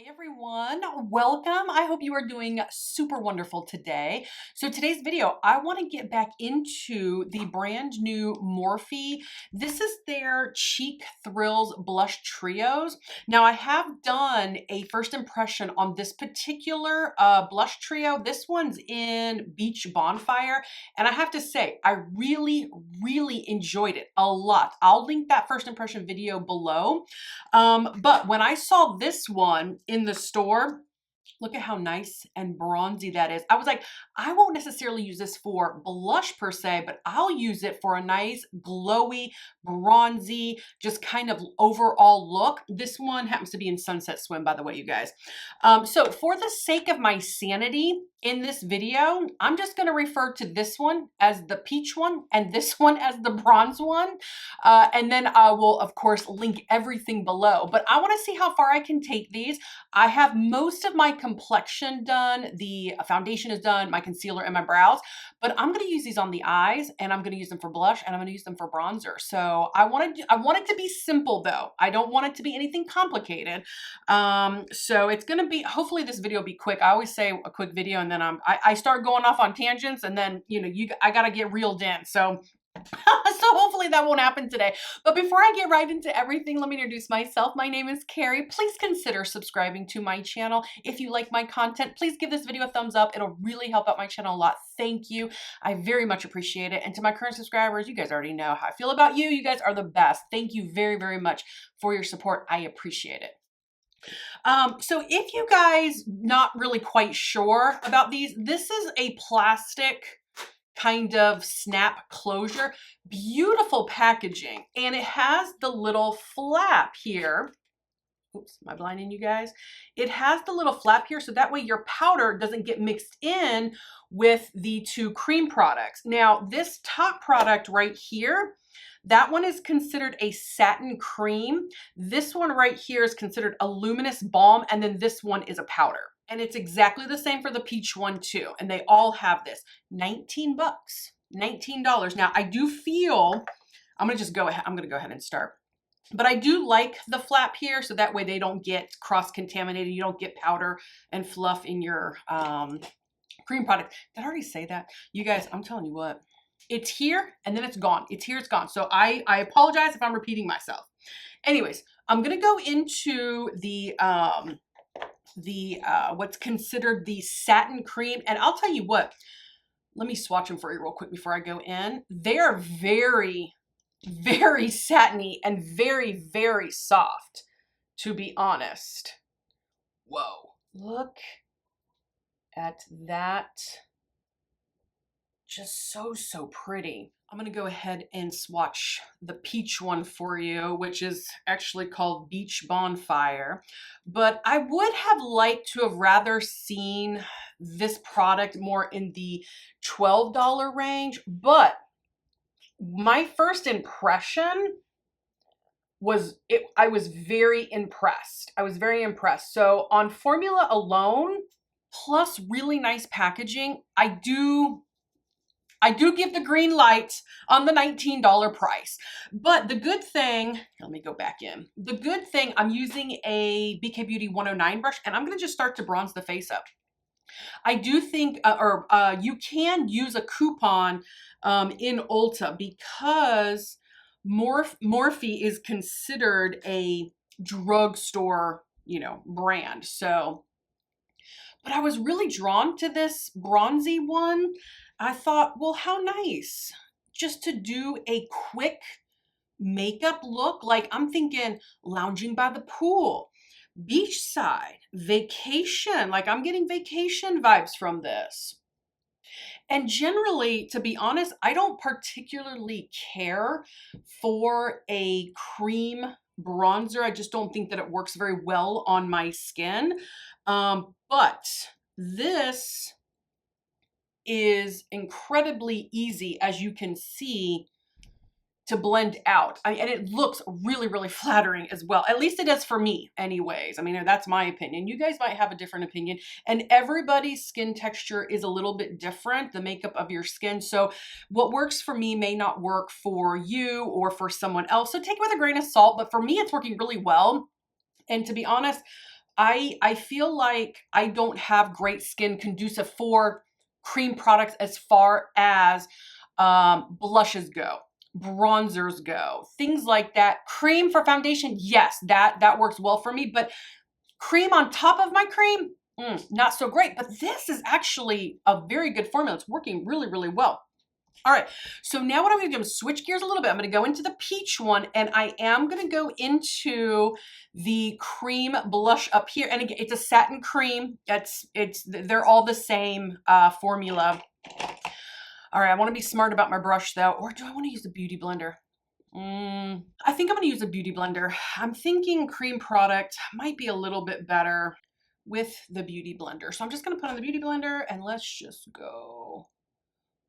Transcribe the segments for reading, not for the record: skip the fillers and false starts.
Everyone, welcome. I hope you are doing super wonderful today. So today's video, I want to get back into the brand new Morphe. This is their Cheek Thrills Blush Trios. Now I have done a first impression on this particular blush trio. This one's in Beach Bonfire. And I have to say, I really enjoyed it a lot. I'll link that first impression video below. But when I saw this one in the store, look at how nice and bronzy that is. I was like, I won't necessarily use this for blush per se, but I'll use it for a nice glowy, bronzy, just kind of overall look. This one happens to be in Sunset Swim, by the way, you guys. So for the sake of my sanity in this video, I'm just going to refer to this one as the peach one and this one as the bronze one. And then I will, of course, link everything below. But I want to see how far I can take these. I have most of my complexion done. The foundation is done, my concealer and my brows, but I'm going to use these on the eyes and I'm going to use them for blush and I'm going to use them for bronzer. So I want it to be simple though. I don't want it to be anything complicated. So it's going to be, hopefully this video will be quick. I always say a quick video and then I start going off on tangents and then, I got to get reeled in. So hopefully that won't happen today. But before I get right into everything, let me introduce myself. My name is Carrie. Please consider subscribing to my channel. If you like my content, please give this video a thumbs up. It'll really help out my channel a lot. Thank you. I very much appreciate it. And to my current subscribers, you guys already know how I feel about you. You guys are the best. Thank you very much for your support. I appreciate it. So if you guys not really quite sure about these, this is a plastic kind of snap closure, beautiful packaging. And it has the little flap here. Oops, am I blinding you guys? It has the little flap here so that way your powder doesn't get mixed in with the two cream products. Now this top product right here, that one is considered a satin cream. This one right here is considered a luminous balm, and then this one is a powder. And it's exactly the same for the peach one too. And they all have this. 19 bucks, $19. Now I do feel, I'm going to go ahead and start. But I do like the flap here so that way they don't get cross-contaminated. You don't get powder and fluff in your cream product. Did I already say that? You guys, I'm telling you what, it's here and then it's gone. It's here, it's gone. So I apologize if I'm repeating myself. Anyways, I'm going to go into the what's considered the satin cream. And I'll tell you what, let me swatch them for you real quick before I go in. They're very satiny and very soft, to be honest. Whoa, look at that. Just so pretty. I'm going to go ahead and swatch the peach one for you, which is actually called Beach Bonfire. But I would have liked to have rather seen this product more in the $12 range. But my first impression was, I was very impressed. I was very impressed. So on formula alone, plus really nice packaging, I do give the green light on the $19 price. But the good thing, let me go back in. The good thing, I'm using a BK Beauty 109 brush and I'm going to just start to bronze the face up. I do think, you can use a coupon in Ulta because Morphe is considered a drugstore, brand. So, but I was really drawn to this bronzy one. I thought, well, how nice just to do a quick makeup look. Like I'm thinking lounging by the pool, beachside, vacation. Like I'm getting vacation vibes from this. And generally, to be honest, I don't particularly care for a cream bronzer. I just don't think that it works very well on my skin. But this is incredibly easy, as you can see, to blend out. And it looks really flattering as well. At least it does for me anyways. I mean, that's my opinion. You guys might have a different opinion. And everybody's skin texture is a little bit different, the makeup of your skin. So what works for me may not work for you or for someone else. So take it with a grain of salt. But for me, it's working really well. And to be honest, I feel like I don't have great skin conducive for cream products as far as blushes go, bronzers go, things like that. Cream for foundation, yes, that works well for me, but cream on top of my cream, not so great. But this is actually a very good formula. It's working really, really well. All right, so now what I'm gonna do is switch gears a little bit. I'm gonna go into the peach one, and I am gonna go into the cream blush up here. And again, it's a satin cream. They're all the same formula. All right, I wanna be smart about my brush though, or do I wanna use a beauty blender? I think I'm gonna use a beauty blender. I'm thinking cream product might be a little bit better with the beauty blender. So I'm just gonna put on the beauty blender and let's just go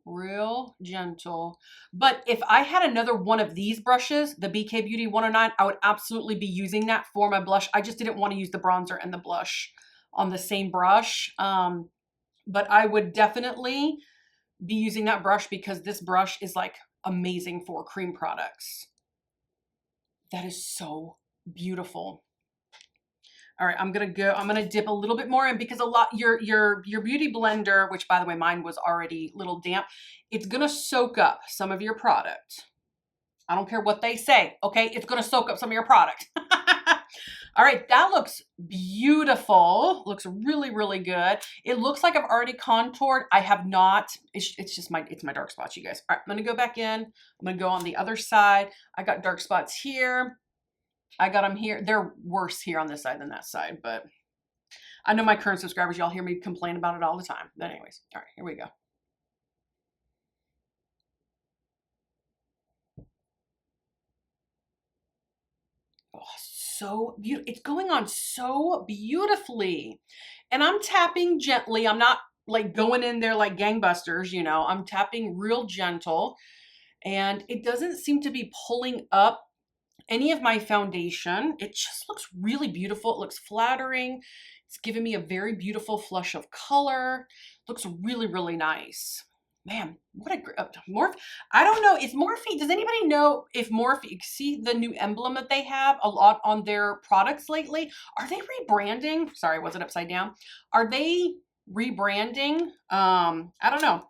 real gentle. But if I had another one of these brushes, the BK Beauty 109, I would absolutely be using that for my blush. I just didn't want to use the bronzer and the blush on the same brush. But I would definitely be using that brush because this brush is like amazing for cream products. That is so beautiful. All right, I'm gonna dip a little bit more in because your beauty blender, which by the way, mine was already a little damp, it's gonna soak up some of your product. I don't care what they say, okay? It's gonna soak up some of your product. All right, that looks beautiful. Looks really, really good. It looks like I've already contoured. I have not. It's just my dark spots, you guys. All right, I'm gonna go back in. I'm gonna go on the other side. I got dark spots here. I got them here. They're worse here on this side than that side, but I know my current subscribers, y'all hear me complain about it all the time. But anyways, all right, here we go. Oh, so beautiful. It's going on so beautifully. And I'm tapping gently. I'm not like going in there like gangbusters, you know. I'm tapping real gentle. And it doesn't seem to be pulling up any of my foundation. It just looks really beautiful. It looks flattering. It's giving me a very beautiful flush of color. Looks really, really nice. Man, what a great Morphe. I don't know. Is Morphe, does anybody know if Morphe, see the new emblem that they have a lot on their products lately? Are they rebranding? Sorry, was it upside down? Are they rebranding? I don't know.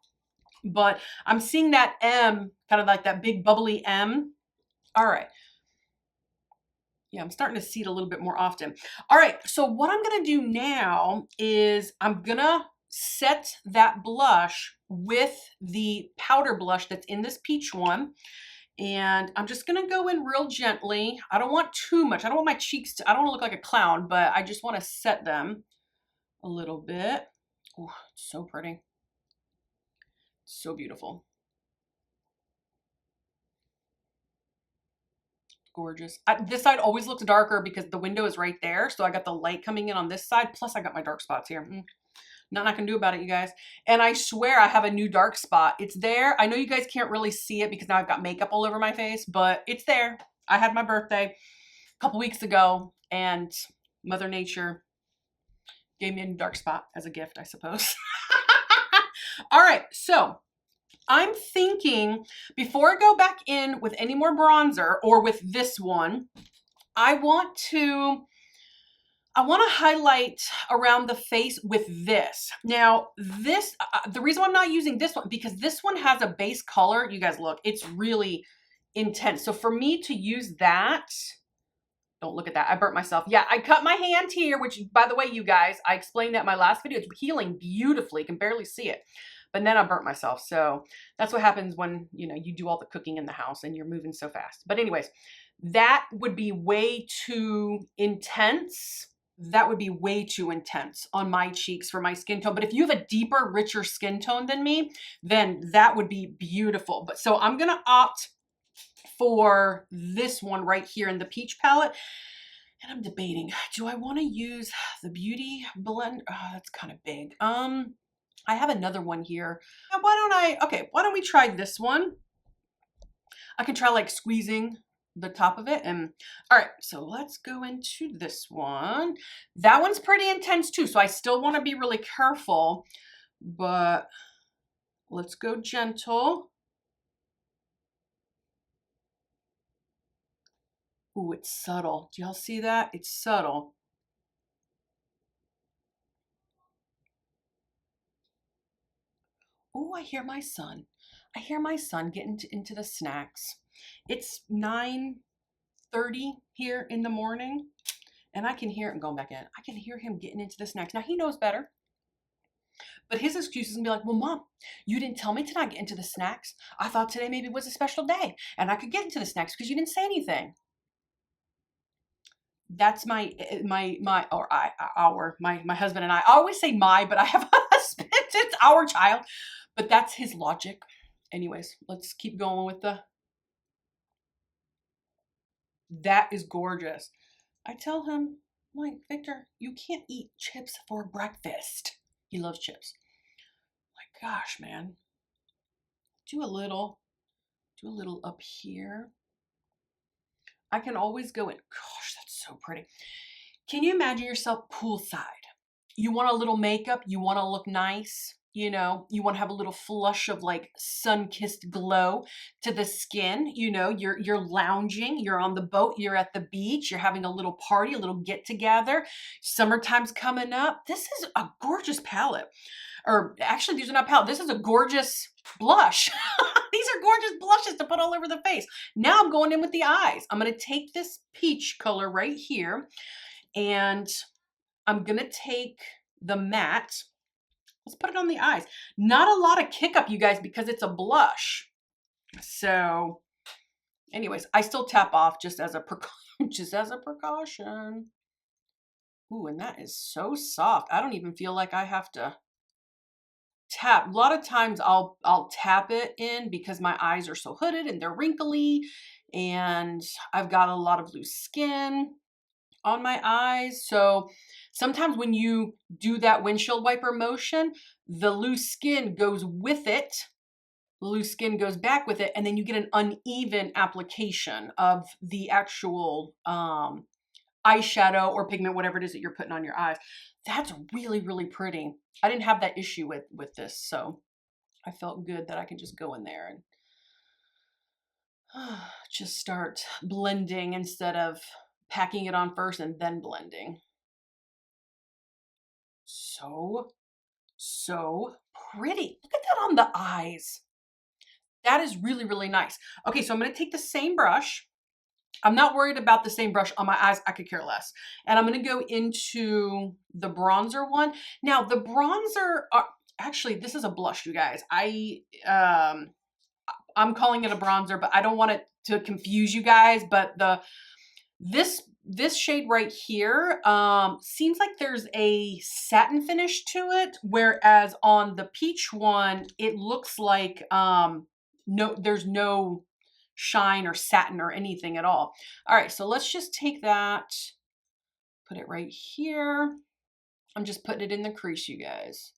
But I'm seeing that M, kind of like that big bubbly M. All right. Yeah, I'm starting to see it a little bit more often. All right, so what I'm gonna do now is I'm gonna set that blush with the powder blush that's in this peach one. And I'm just gonna go in real gently. I don't want too much. I don't want my cheeks to, I don't wanna look like a clown, but I just wanna set them a little bit. Oh, so pretty. So beautiful. Gorgeous. This side always looks darker because the window is right there. So I got the light coming in on this side. Plus I got my dark spots here. Nothing I can do about it, you guys. And I swear I have a new dark spot. It's there. I know you guys can't really see it because now I've got makeup all over my face, but it's there. I had my birthday a couple weeks ago and Mother Nature gave me a new dark spot as a gift, I suppose. All right, so I'm thinking before I go back in with any more bronzer or with this one, I want to highlight around the face with this. Now, this, the reason I'm not using this one, because this one has a base color. You guys look, it's really intense. So for me to use that, don't look at that. I burnt myself. Yeah, I cut my hand here, which by the way, you guys, I explained that in my last video. It's healing beautifully. You can barely see it. But then I burnt myself. So that's what happens when, you know, you do all the cooking in the house and you're moving so fast. But anyways, that would be way too intense. That would be way too intense on my cheeks for my skin tone. But if you have a deeper, richer skin tone than me, then that would be beautiful. But so I'm going to opt for this one right here in the peach palette. And I'm debating, do I want to use the Beauty Blend? Oh, that's kind of big. I have another one here. Why don't we try this one? I can try like squeezing the top of it. And all right, so let's go into this one. That one's pretty intense too. So I still want to be really careful, but let's go gentle. Ooh, it's subtle. Do y'all see that? It's subtle. Oh, I hear my son. I hear my son getting into the snacks. It's 9:30 here in the morning, and I can hear him going back in. I can hear him getting into the snacks. Now, he knows better, but his excuse is going to be like, well, Mom, you didn't tell me to not get into the snacks. I thought today maybe was a special day, and I could get into the snacks because you didn't say anything. That's my my husband and I always say my, but I have a husband. It's our child, but that's his logic. Anyways, let's keep going with that is gorgeous. I tell him, like, Victor, you can't eat chips for breakfast. He loves chips. My gosh, man. Do a little up here. I can always go in. Gosh, that's so pretty. Can you imagine yourself poolside? You want a little makeup, you want to look nice, you know, you want to have a little flush of like sun-kissed glow to the skin, you know, you're lounging, you're on the boat, you're at the beach, you're having a little party, a little get together. Summertime's coming up. This is a gorgeous palette. Or actually, these are not palette. This is a gorgeous blush. These are gorgeous blushes to put all over the face. Now I'm going in with the eyes. I'm going to take this peach color right here, and I'm going to take the matte. Let's put it on the eyes. Not a lot of kick up, you guys, because it's a blush. So anyways, I still tap off just as a precaution. Ooh, and that is so soft. I don't even feel like I have to tap. A lot of times I'll tap it in because my eyes are so hooded and they're wrinkly and I've got a lot of loose skin on my eyes. So sometimes when you do that windshield wiper motion, the loose skin goes with it. The loose skin goes back with it, and then you get an uneven application of the actual eyeshadow or pigment, whatever it is that you're putting on your eyes. That's really, really pretty. I didn't have that issue with this, so I felt good that I can just go in there and just start blending instead of packing it on first and then blending. So pretty. Look at that on the eyes. That is really, really nice. Okay, so I'm going to take the same brush. I'm not worried about the same brush on my eyes. I could care less. And I'm going to go into the bronzer one. Now, the bronzer, actually, this is a blush, you guys. I'm calling it a bronzer, but I don't want it to confuse you guys. But this shade right here seems like there's a satin finish to it, whereas on the peach one, it looks like there's no shine or satin or anything at all. All right, so let's just take that, put it right here. I'm just putting it in the crease, you guys.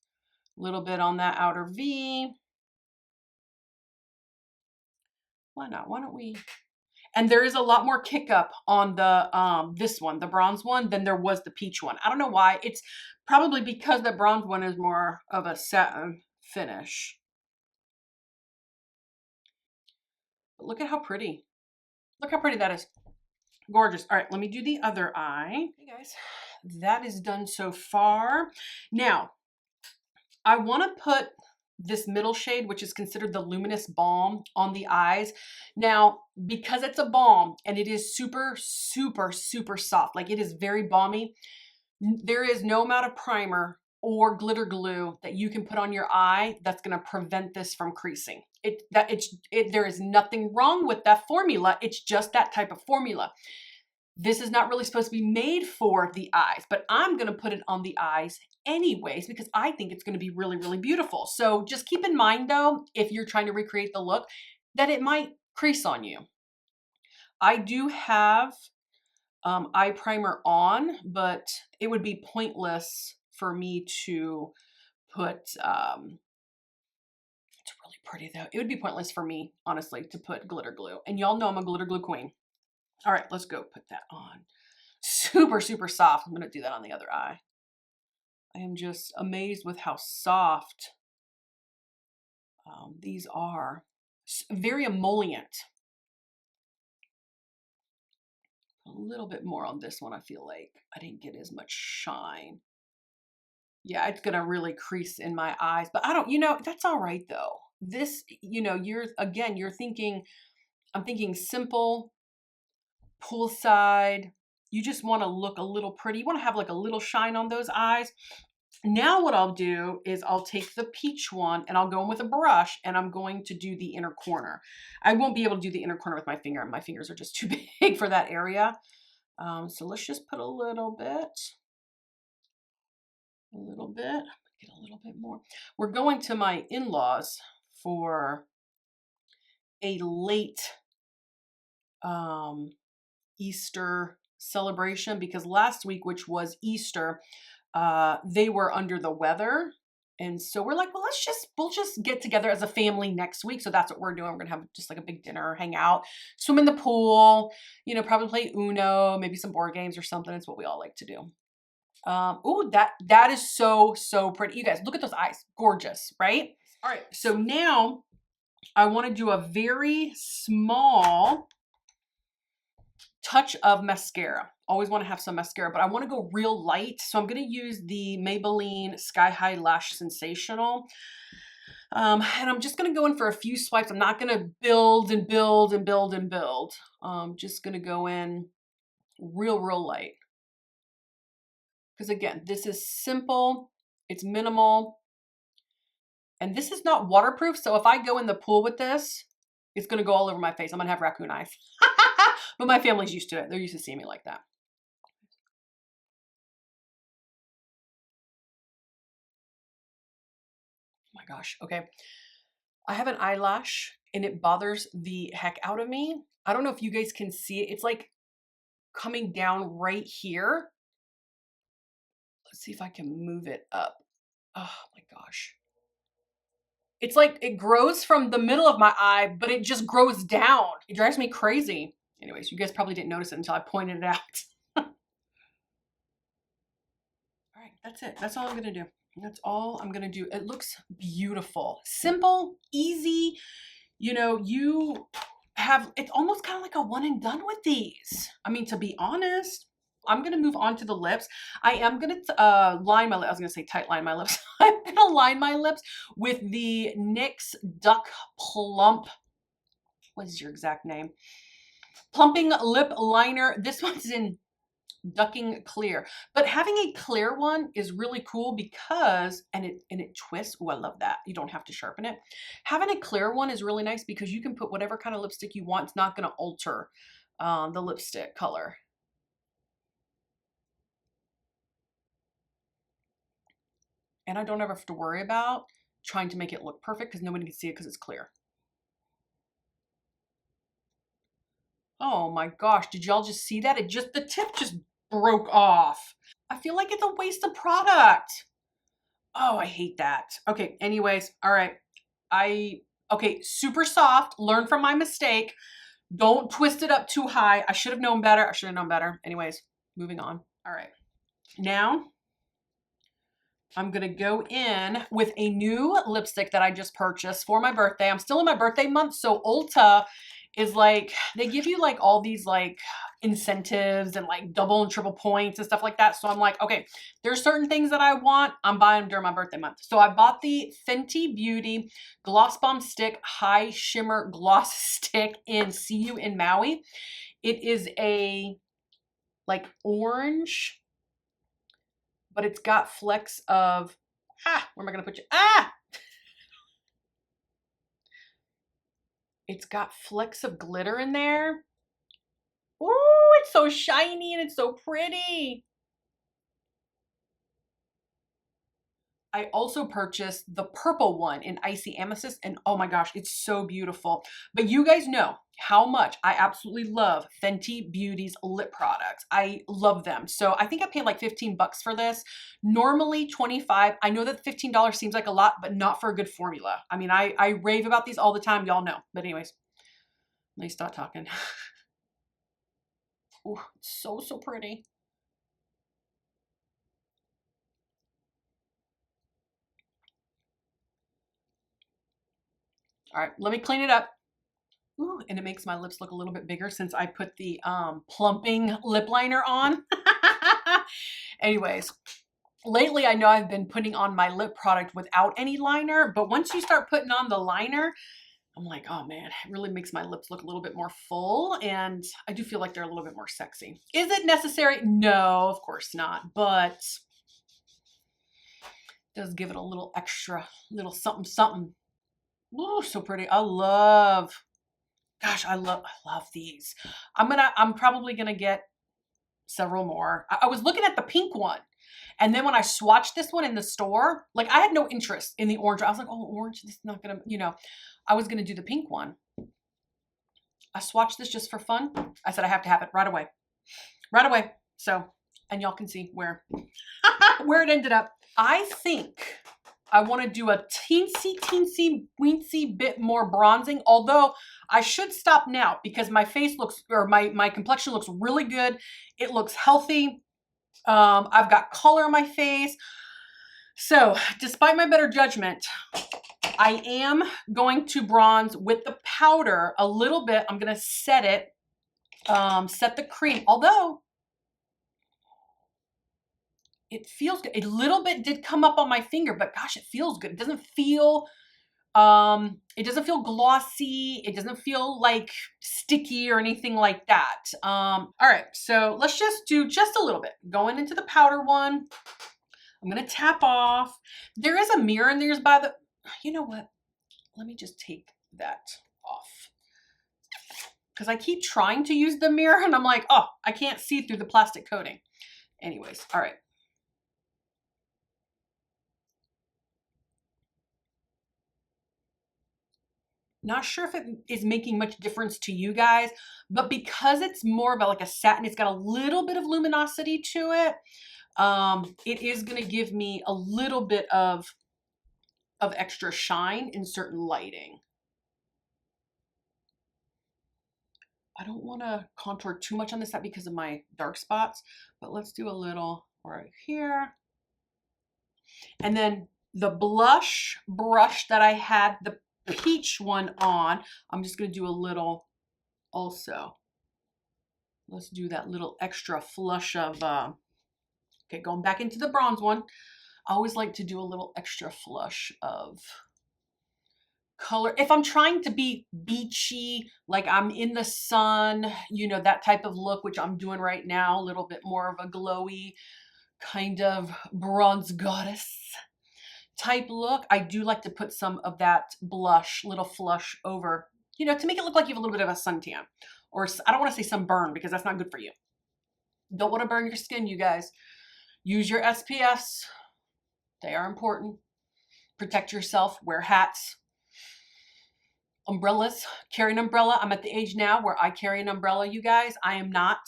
A little bit on that outer V. Why not? Why don't we? And there is a lot more kick up on the this one, the bronze one, than there was the peach one. I don't know why. It's probably because the bronze one is more of a satin finish. But look at how pretty. Look how pretty that is. Gorgeous. All right, let me do the other eye. Hey guys, that is done so far. Now, I want to put this middle shade, which is considered the luminous balm, on the eyes. Now, because it's a balm and it is super, super, super soft, like it is very balmy, there is no amount of primer or glitter glue that you can put on your eye that's going to prevent this from creasing. There is nothing wrong with that formula. It's just that type of formula. This is not really supposed to be made for the eyes, but I'm going to put it on the eyes anyways because I think it's going to be really, really beautiful. So just keep in mind though, if you're trying to recreate the look, that it might crease on you. I do have eye primer on, but it would be pointless for me to put, it's really pretty though. It would be pointless for me, honestly, to put glitter glue. And y'all know I'm a glitter glue queen. All right, let's go put that on. Super, super soft. I'm going to do that on the other eye. I am just amazed with how soft these are. Very emollient. A little bit more on this one, I feel like. I didn't get as much shine. Yeah, it's gonna really crease in my eyes, but I don't, you know, that's all right though. This, you know, you're thinking, I'm thinking simple, poolside. You just want to look a little pretty. You want to have like a little shine on those eyes. Now what I'll do is I'll take the peach one and I'll go in with a brush and I'm going to do the inner corner. I won't be able to do the inner corner with my finger. My fingers are just too big for that area. So let's just put a little bit, get a little bit more. We're going to my in-laws for a late Easter celebration because last week, which was Easter, they were under the weather. And so we're like, well, we'll just get together as a family next week. So that's what we're doing. We're gonna have just like a big dinner, hang out, swim in the pool, you know, probably play Uno, maybe some board games or something. It's what we all like to do. Oh, that is so, so pretty. You guys, look at those eyes. Gorgeous, right? All right, so now I want to do a very small touch of mascara. Always want to have some mascara, but I want to go real light. So I'm going to use the Maybelline Sky High Lash Sensational. And I'm just going to go in for a few swipes. I'm not going to build and build and build and build. Just going to go in real, real light. Because again, this is simple. It's minimal. And this is not waterproof. So if I go in the pool with this, it's going to go all over my face. I'm going to have raccoon eyes. But my family's used to it. They're used to seeing me like that. Oh my gosh. Okay. I have an eyelash and it bothers the heck out of me. I don't know if you guys can see it. It's like coming down right here. Let's see if I can move it up. Oh my gosh. It's like it grows from the middle of my eye, but it just grows down. It drives me crazy. Anyways, you guys probably didn't notice it until I pointed it out. All right, that's it. That's all I'm going to do. That's all I'm going to do. It looks beautiful. Simple, easy. You know, you have, it's almost kind of like a one and done with these. I mean, to be honest, I'm going to move on to the lips. I am going to line my lips. I was going to say tight line my lips. I'm going to line my lips with the NYX Duck Plump. What is your exact name? Plumping Lip Liner. This one's in Ducking Clear, but having a clear one is really cool because and it twists. Oh, I love that. You don't have to sharpen it. Having a clear one is really nice because you can put whatever kind of lipstick you want. It's not going to alter the lipstick color. And I don't ever have to worry about trying to make it look perfect because nobody can see it because it's clear. Oh my gosh, did y'all just see that? The tip just broke off. I feel like it's a waste of product. Oh, I hate that. Okay, anyways, all right. Okay, super soft, learn from my mistake. Don't twist it up too high. I should have known better. I should have known better. Anyways, moving on. All right, now I'm gonna go in with a new lipstick that I just purchased for my birthday. I'm still in my birthday month, so Ulta is like, they give you like all these like incentives and like double and triple points and stuff like that. So I'm like, okay, there's certain things that I want. I'm buying them during my birthday month. So I bought the Fenty Beauty Gloss Bomb Stick High Shimmer Gloss Stick in See You in Maui. It is a like orange, but it's got flecks of, where am I going to put you? It's got flecks of glitter in there. Ooh, it's so shiny and it's so pretty. I also purchased the purple one in Icy Amethyst, and oh my gosh, it's so beautiful. But you guys know how much I absolutely love Fenty Beauty's lip products. I love them. So I think I paid like 15 bucks for this. Normally 25. I know that $15 seems like a lot, but not for a good formula. I mean, I rave about these all the time. Y'all know. But anyways, let me stop talking. Ooh, it's so, so pretty. All right, let me clean it up. Ooh, and it makes my lips look a little bit bigger since I put the plumping lip liner on. Anyways, lately I know I've been putting on my lip product without any liner, but once you start putting on the liner, I'm like, oh man, it really makes my lips look a little bit more full, and I do feel like they're a little bit more sexy. Is it necessary? No, of course not, but it does give it a little extra, little something, something. Ooh, so pretty. Gosh, I love these. I'm probably gonna get several more. I was looking at the pink one. And then when I swatched this one in the store, like I had no interest in the orange. I was like, oh, orange, this is not gonna, I was gonna do the pink one. I swatched this just for fun. I said I have to have it right away. Right away. So, and y'all can see where where it ended up. I think I want to do a teensy weensy bit more bronzing, although I should stop now because my face looks, or my complexion looks really good. It looks healthy. I've got color on my face. So despite my better judgment, I am going to bronze with the powder a little bit. I'm going to set it, set the cream, although it feels good. A little bit did come up on my finger, but gosh, it feels good. It doesn't feel glossy. It doesn't feel like sticky or anything like that. All right, so let's just do just a little bit. Going into the powder one. I'm gonna tap off. There is a mirror in there's by the, you know what? Let me just take that off. Because I keep trying to use the mirror and I'm like, oh, I can't see through the plastic coating. Anyways, all right. Not sure if it is making much difference to you guys, but because it's more of like a satin, it's got a little bit of luminosity to it. It is going to give me a little bit of extra shine in certain lighting. I don't want to contour too much on this side because of my dark spots, but let's do a little right here. And then the blush brush that I had the peach one on, I'm just going to do a little also. Let's do that little extra flush of, okay, going back into the bronze one. I always like to do a little extra flush of color. If I'm trying to be beachy, like I'm in the sun, that type of look, which I'm doing right now, a little bit more of a glowy kind of bronze goddess type look, I do like to put some of that blush, little flush over, to make it look like you have a little bit of a suntan. Or I don't want to say sunburn because that's not good for you. Don't want to burn your skin, you guys. Use your SPFs. They are important. Protect yourself. Wear hats. Umbrellas. Carry an umbrella. I'm at the age now where I carry an umbrella, you guys. I am not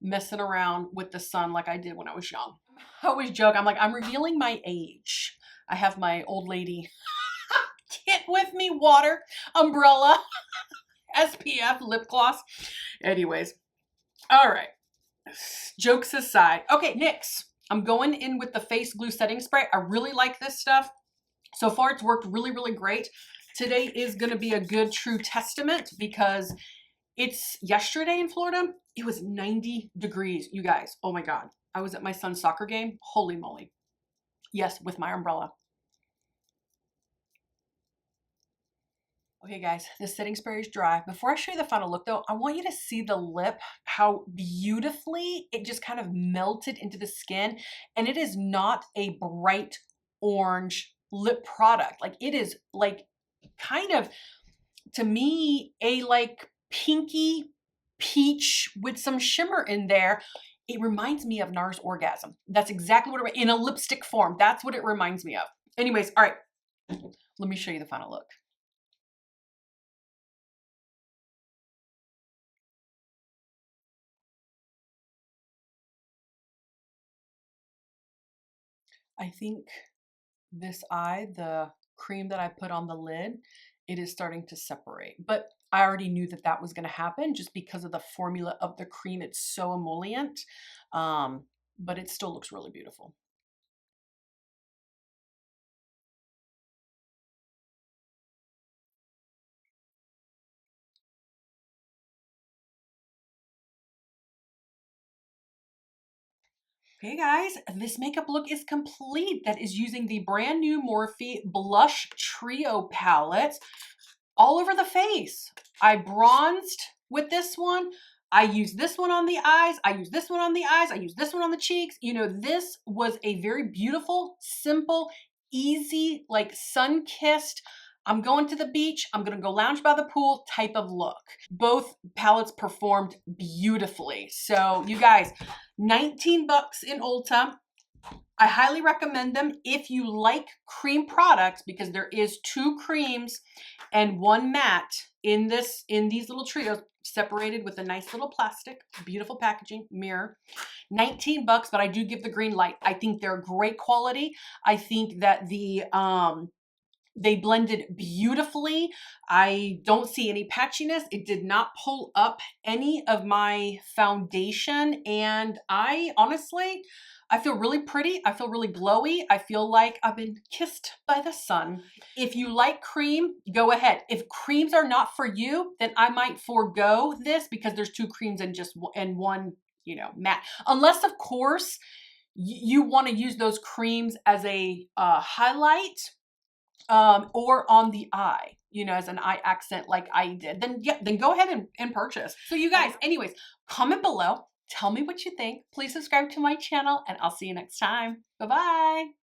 messing around with the sun like I did when I was young. I always joke. I'm like, I'm revealing my age. I have my old lady kit with me. Water, umbrella, SPF, lip gloss. Anyways. All right. Jokes aside. Okay, NYX. I'm going in with the face glue setting spray. I really like this stuff. So far, it's worked really, really great. Today is going to be a good true testament because it's yesterday in Florida. It was 90 degrees, you guys. Oh my God. I was at my son's soccer game. Holy moly. Yes, with my umbrella. Okay guys, the setting spray is dry. Before I show you the final look though, I want you to see the lip, how beautifully it just kind of melted into the skin. And it is not a bright orange lip product. Like it is like kind of, to me, a like pinky peach with some shimmer in there. It reminds me of NARS Orgasm. That's exactly what it, in a lipstick form. That's what it reminds me of. Anyways, all right, let me show you the final look. I think this eye, the cream that I put on the lid, it is starting to separate. But I already knew that that was going to happen just because of the formula of the cream. It's so emollient, but it still looks really beautiful. Okay guys, this makeup look is complete. That is using the brand new Morphe Blush Trio palette all over the face. I bronzed with this one. I used this one on the eyes. I used this one on the eyes. I used this one on the cheeks. You know, this was a very beautiful, simple, easy, like sun-kissed, I'm going to the beach, I'm gonna go lounge by the pool type of look. Both palettes performed beautifully. So you guys, 19 bucks in Ulta. I highly recommend them if you like cream products, because there is 2 creams and 1 matte in these little trios, separated with a nice little plastic, beautiful packaging, mirror. 19 bucks, but I do give the green light. I think they're great quality. I think that they blended beautifully. I don't see any patchiness. It did not pull up any of my foundation. And I feel really pretty. I feel really glowy. I feel like I've been kissed by the sun. If you like cream, go ahead. If creams are not for you, then I might forego this, because there's 2 creams and one, you know, matte. Unless, of course, you want to use those creams as a highlight, or on the eye, you know, as an eye accent like I did, then yeah, then go ahead and purchase. So you guys, anyways, comment below, tell me what you think. Please subscribe to my channel, and I'll see you next time. Bye-bye.